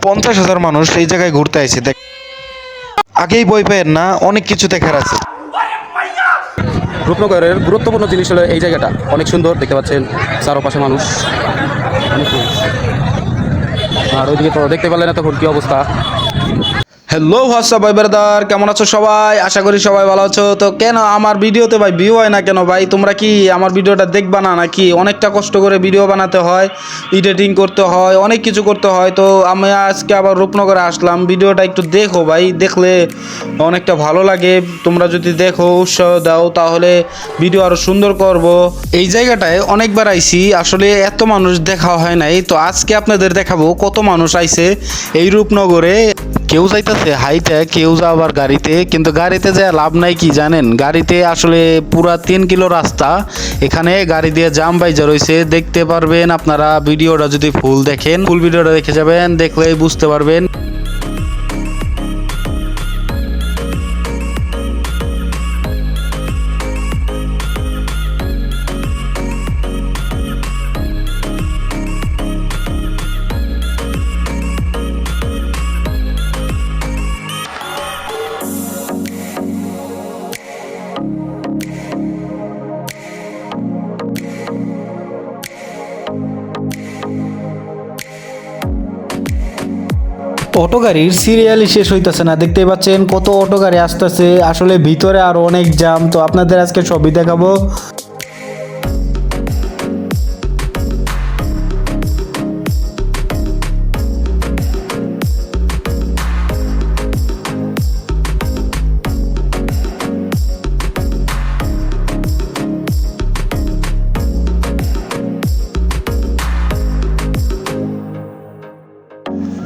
50,000 মানুষ এই জায়গায় ঘুরতে আইছে। আগেই বই পেয়েন না, অনেক কিছু দেখার আছে। রূপনগরের গুরুত্বপূর্ণ জিনিস হলো এই জায়গাটা অনেক সুন্দর দেখতে পাচ্ছেন, চারপাশে মানুষ অনেক মানুষ। আর ওইদিকে তো দেখতে পারলেন তখন কি অবস্থা। হ্যালো হোয়াটসঅ্যাপ ভাই ব্রাদার, কেমন আছো সবাই? আশা করি সবাই ভালো আছো। তো কেন আমার ভিডিওতে ভাই ভিউ হয় না কেন ভাই? তোমরা কি আমার ভিডিওটা দেখবা না নাকি? অনেকটা কষ্ট করে ভিডিও বানাতে হয়, এডিটিং করতে হয়, অনেক কিছু করতে হয়। তো আমি আজকে আবার রূপনগরে আসলাম, ভিডিওটা একটু দেখো ভাই, দেখলে অনেকটা ভালো লাগে। তোমরা যদি দেখো, উৎসাহ দাও, তাহলে ভিডিও আরও সুন্দর করব। এই জায়গাটায় অনেকবার আইছি, আসলে এত মানুষ দেখা হয় নাই। তো আজকে আপনাদের দেখাবো কত মানুষ আইছে এই রূপনগরে। কেউ যাইতেছে হাইটে, কেউ যা আবার গাড়িতে, কিন্তু গাড়িতে যা লাভ নাই। কি জানেন, গাড়িতে আসলে পুরা 3 কিলো রাস্তা, এখানে গাড়ি দিয়ে জাম বাইজা রয়েছে। দেখতে পারবেন আপনারা ভিডিওটা যদি ফুল দেখেন, ফুল ভিডিওটা দেখে যাবেন, দেখলেই বুঝতে পারবেন। অটো গাড়ির সিরিয়ালই শেষ হইতেছে না, দেখতেই পাচ্ছেন কত অটো গাড়ি আসতেছে। আসলে ভিতরে আর অনেক জাম, তো আপনাদের আজকে সবই দেখাবো।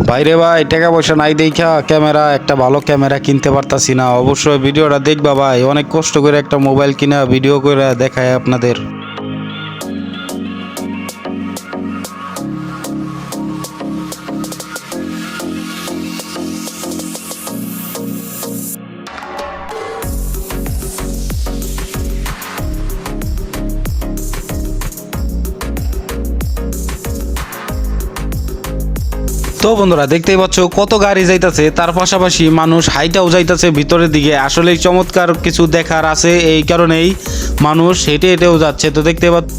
বাইরে ভাই, টাকা পয়সা নাই দেখা ক্যামেরা, একটা ভালো ক্যামেরা কিনতে পারতাছি না। অবশ্যই ভিডিওটা দেখবা ভাই, অনেক কষ্ট করে একটা মোবাইল কিনা ভিডিও করে দেখায় আপনাদের। তো বন্ধুরা, দেখতেই পাচ্ছ কত গাড়ি যাইতাছে, তার পাশাপাশি মানুষ হাইটাও যাইতাছে ভিতরের দিকে। আসলে চমৎকার কিছু দেখার আছে, এই কারণেই মানুষ হেঁটে হেঁটেও যাচ্ছে। তো দেখতে পাচ্ছ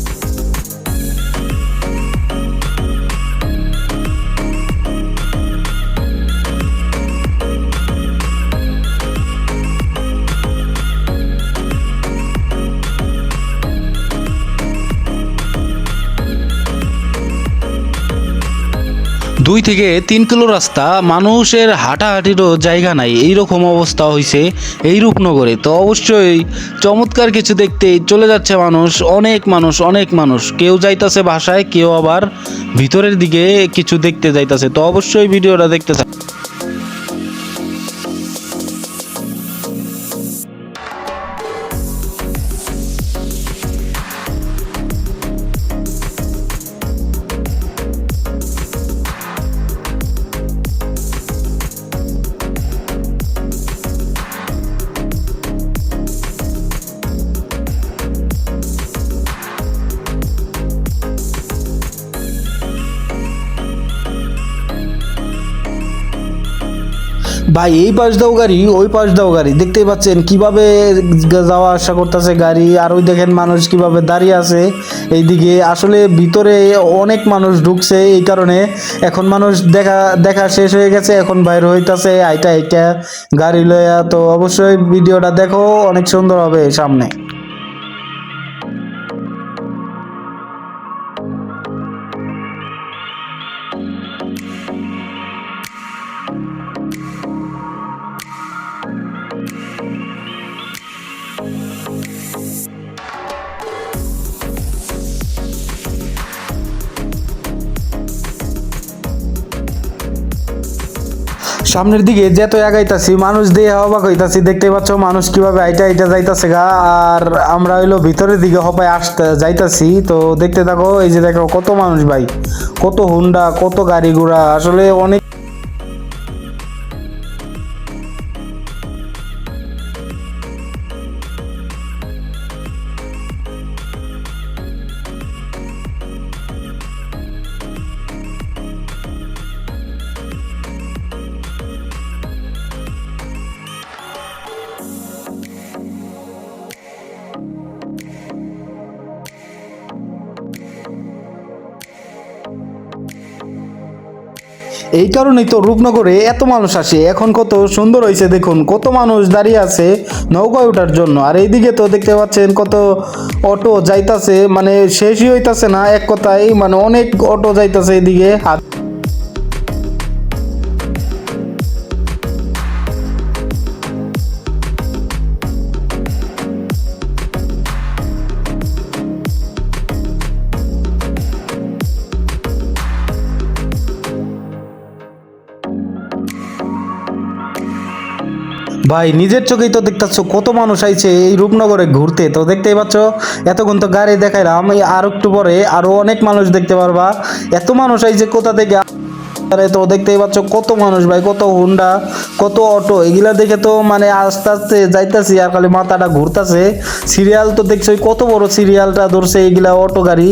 দুই থেকে 3 কিলো রাস্তা, মানুষের হাঁটাহাঁটিরও জায়গা নাই, এইরকম অবস্থা হয়েছে এই রূপনগরে। তো অবশ্যই চমৎকার কিছু দেখতে চলে যাচ্ছে মানুষ, অনেক মানুষ। কেউ যাইতাছে বাসায়, কেউ আবার ভিতরের দিকে কিছু দেখতে যাইতাছে। তো অবশ্যই ভিডিওটা দেখতে থাকুন। ভাই, এই পাশ দাও গাড়ি, ওই পাশ দাও গাড়ি, দেখতেই পাচ্ছেন কিভাবে যাওয়া আসা করতেছে গাড়ি। আর ওই দেখেন মানুষ কিভাবে দাঁড়িয়ে আছে এইদিকে। আসলে ভিতরে অনেক মানুষ ঢুকছে, এই কারণে এখন মানুষ দেখা শেষ হয়ে গেছে, এখন বাইরে হইতাছে আইটা গাড়ি লইয়া। তো অবশ্যই ভিডিওটা দেখো, অনেক সুন্দর হবে সামনে। সামনের দিকে যেত আগাইতাছি, মানুষ দিয়ে অবাক হইতাছি। দেখতে পাচ্ছ মানুষ কিভাবে আইটা যাইতাছে গা। আর আমরা হইলো ভিতরের দিকে হপায় আসতে যাইতাছি। তো দেখতে থাকো, এই যে দেখো কত মানুষ ভাই, কত হুন্ডা, কত গাড়ি ঘোড়া, আসলে অনেক। এই কারণেই তো রূপনগরে এত মানুষ আসে। এখন কত সুন্দর হয়েছে দেখুন, কত মানুষ দাঁড়িয়ে আছে নৌকায় ওঠার জন্য। আর এইদিকে তো দেখতে পাচ্ছেন কত অটো যাইতাছে, মানে শেষই হইতাছে না এক কথায়, মানে অনেক অটো যাইতাছে এইদিকে। আর ভাই নিজের চোখেই তো দেখতেছো কত মানুষ আইছে এই রূপনগরে ঘুরতে। তো দেখতেই পাচ্ছ এতক্ষণ তো গাড়ি দেখাইলাম, আর একটু পরে আরো অনেক মানুষ দেখতে পারবা। এত মানুষ আইছে কোথা থেকে। আরে তো দেখতেই পাচ্ছ কত মানুষ ভাই, কত হুন্ডা, কত অটো, এগুলা দেখে তো মানে আস্তে আস্তে যাইতাছি আর খালি মাথাটা ঘুরতাছে। সিরিয়াল তো দেখছো কত বড় সিরিয়ালটা ধরছে এগুলা অটো গাড়ি।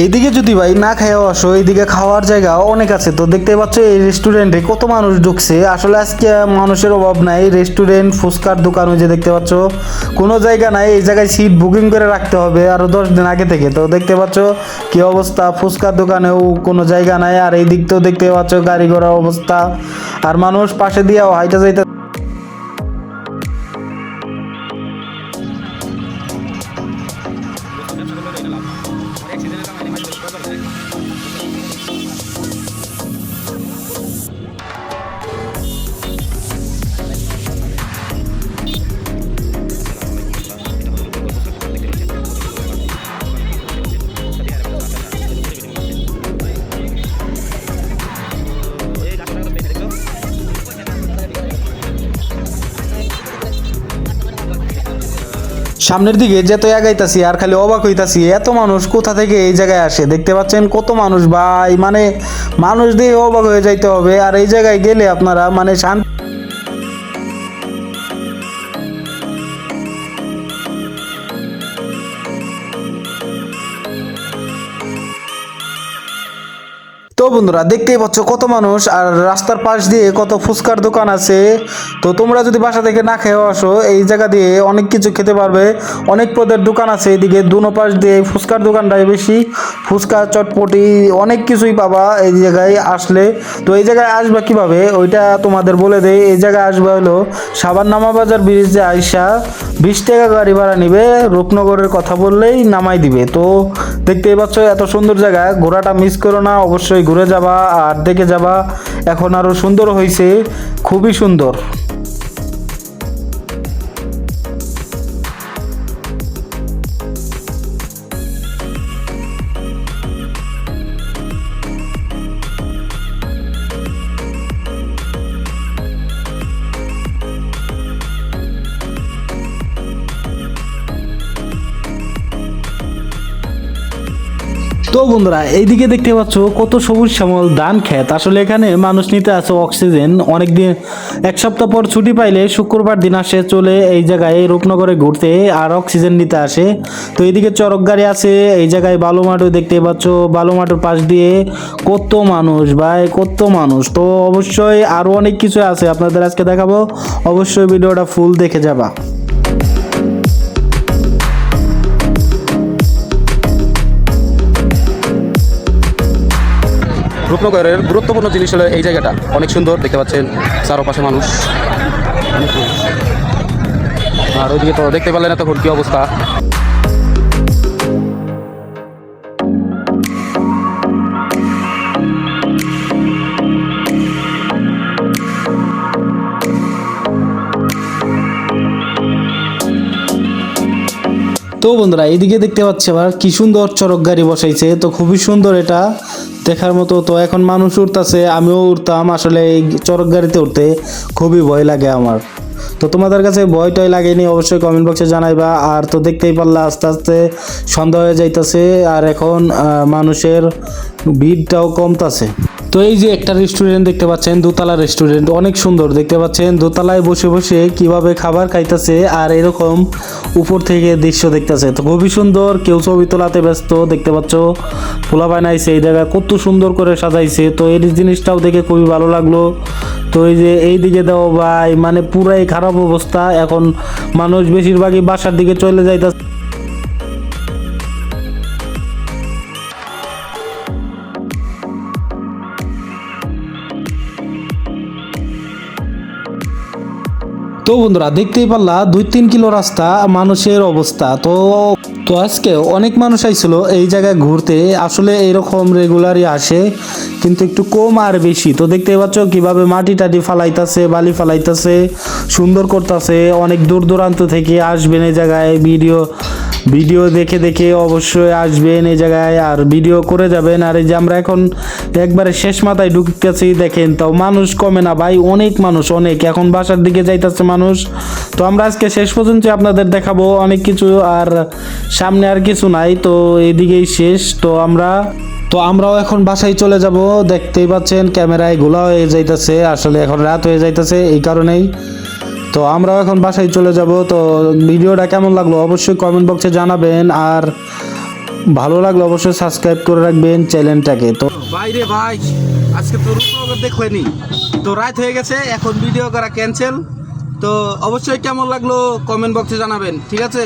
এইদিকে যদি ভাই না খাইও আসো, এইদিকে খাওয়ার জায়গা অনেক আছে। তো দেখতে পাচ্ছ এই রেস্টুরেন্টে কত মানুষ ঢুকছে। আসলে আজকে মানুষের অভাব নাই, রেস্টুরেন্ট ফুচকার দোকান ওই যে দেখতে পাচ্ছ কোনো জায়গা নাই। এই জায়গায় সিট বুকিং করে রাখতে হবে আরো 10 দিন আগে থেকে। তো দেখতে পাচ্ছ কি অবস্থা, ফুচকার দোকানেও কোনো জায়গা নাই। আর এই দিক তো দেখতে পাচ্ছ গাড়ি ঘোড়ার অবস্থা, আর মানুষ পাশে দিয়েও হাইটা যাইতে। সামনের দিকে যেত আগাইতাছি আর খালি অবাক হইতাছি, এত মানুষ কোথা থেকে এই জায়গায় আসে। দেখতে পাচ্ছেন কত মানুষ ভাই, মানে মানুষ দিয়ে অবাক হয়ে যাইতে হবে। আর এই জায়গায় গেলে আপনারা মানে শান্তি। তো বন্ধুরা দেখতেই পাচ্ছ কত মানুষ, আর রাস্তার পাশ দিয়ে কত ফুচকার দোকান আছে। তো তোমরা যদি বাসা থেকে না খেয়ে আসো, এই জায়গা দিয়ে অনেক কিছু খেতে পারবে। অনেক পদের দোকান আছে এদিকে, দুনো পাশ দিয়ে ফুচকার দোকানটাই বেশি। ফুচকা, চটপটি অনেক কিছুই পাবা এই জায়গায় আসলে। তো এই জায়গায় আসবা কিভাবে ওইটা তোমাদের বলে দেই। এই জায়গায় আসবা হলো সাবান নামাবাজার ব্রিজে আইসা 20 টাকা গাড়ি ভাড়া নিবে, রূপনগরের কথা বললেই নামাই দিবে। তো দেখতেই পাচ্ছ এত সুন্দর জায়গা, ঘোরাটা মিস করো না, অবশ্যই ঘুরে যাবা আর দেখে যাবা। এখন আরো সুন্দর হয়েছে, খুবই সুন্দর। তো বন্ধুরা এইদিকে দেখতে পাচ্ছ কত সবুজ শ্যামল ধান ক্ষেত। আসলে এখানে মানুষ নিতে আছে অক্সিজেন। অনেকদিন, এক সপ্তাহ পর ছুটি পাইলে শুক্রবার দিন আসে চলে এই জায়গায় রূপনগরে ঘুরতে আর অক্সিজেন নিতে আসে। তো এইদিকে চরক গাড়ি আছে, এই জায়গায় বালুমাটু দেখতে পাচ্ছ, বালুমাটুর পাশ দিয়ে কত মানুষ ভাই, কত মানুষ। তো অবশ্যই আরো অনেক কিছু আছে আপনাদের আজকে দেখাবো, অবশ্যই ভিডিওটা ফুল দেখে যাবা। রূপনগরের গুরুত্বপূর্ণ জিনিস হলো এই জায়গাটা অনেক সুন্দর দেখতে পাচ্ছেন, চারপাশে মানুষ অনেক মানুষ। আর ওইদিকে তো দেখতে পারলেন তখন কি অবস্থা। তো বন্ধুরা এইদিকে দেখতে পাচ্ছি আবার কি সুন্দর চরক গাড়ি বসাইছে। তো খুবই সুন্দর, এটা দেখার মতো। তো এখন মানুষ উঠতেছে, আমিও উঠতাম। আসলে এই চরক গাড়িতে উঠতে খুবই ভয় লাগে আমার। তো তোমাদের কাছে ভয় টয় লাগেনি অবশ্যই কমেন্ট বক্সে জানাইবা। আর তো দেখতেই পারলা আস্তে আস্তে সন্ধ্যা হয়ে যাইতেছে, আর এখন মানুষের ভিড়টাও কমতাছে। তো এই যে একটা রেস্টুরেন্ট দেখতে পাচ্ছেন, দোতলা রেস্টুরেন্ট, অনেক সুন্দর দেখতে পাচ্ছেন। দোতলায় বসে বসে কিভাবে খাবার খাইতেছে আর এরকম উপর থেকে দৃশ্য দেখতেছে, তো খুবই সুন্দর। কেউ ছবি তোলাতে ব্যস্ত দেখতে পাচ্ছ, পোলা বানাইছে এই জায়গা কত সুন্দর করে সাজাইছে। তো এই জিনিসটাও দেখে খুবই ভালো লাগলো। তো এই যে এই দিকে দাও ভাই, মানে পুরাই খারাপ অবস্থা। এখন মানুষ বেশিরভাগই বাসার দিকে চলে যাইতেছে। তো বন্ধুরা দেখতেই পারলা 2-3 কিলো রাস্তা মানুষের অবস্থা। তো তো আজকে অনেক মানুষ আইছিল এই জায়গায় ঘুরতে, আসলে এইরকম রেগুলারই আসে কিন্তু একটু কম আর বেশি। তো দেখতেই পাচ্ছ কিভাবে মাটি টাটি ফালাইতাছে, বালি ফালাইতাছে, সুন্দর করতেছে। অনেক দূর দূরান্ত থেকে আসবেন এই জায়গায়, ভিডিও দেখে দেখে অবশ্যই আসবেন এই জায়গায় আর ভিডিও করে যাবেন। আর এই যে আমরা এখন একবারে শেষ মাথায় ঢুকতেছি, দেখেন তাও মানুষ কমে না ভাই, অনেক মানুষ, অনেক। এখন বাসার দিকে যাইতেছে মানুষ। তো আমরা আজকে শেষ পর্যন্ত আপনাদের দেখাবো অনেক কিছু, আর সামনে আর কিছু নাই, তো এইদিকেই শেষ। তো আমরাও এখন বাসায় চলে যাব। দেখতেই পাচ্ছেন ক্যামেরায় ঘোলা হয়ে যাইতেছে, আসলে এখন রাত হয়ে যাইতেছে এই কারণেই। তো আমরাও এখন বাসায় চলে যাব। তো ভিডিওটা কেমন লাগলো অবশ্যই কমেন্ট বক্সে জানাবেন, আর ভালো লাগলে অবশ্যই সাবস্ক্রাইব করে রাখবেন চ্যানেলটাকে। তো বাইরে ভাই, আজকে তো রূপনগর দেখলেনি, তো রাত হয়ে গেছে, এখন ভিডিও করা ক্যান্সেল। তো অবশ্যই কেমন লাগলো কমেন্ট বক্সে জানাবেন, ঠিক আছে?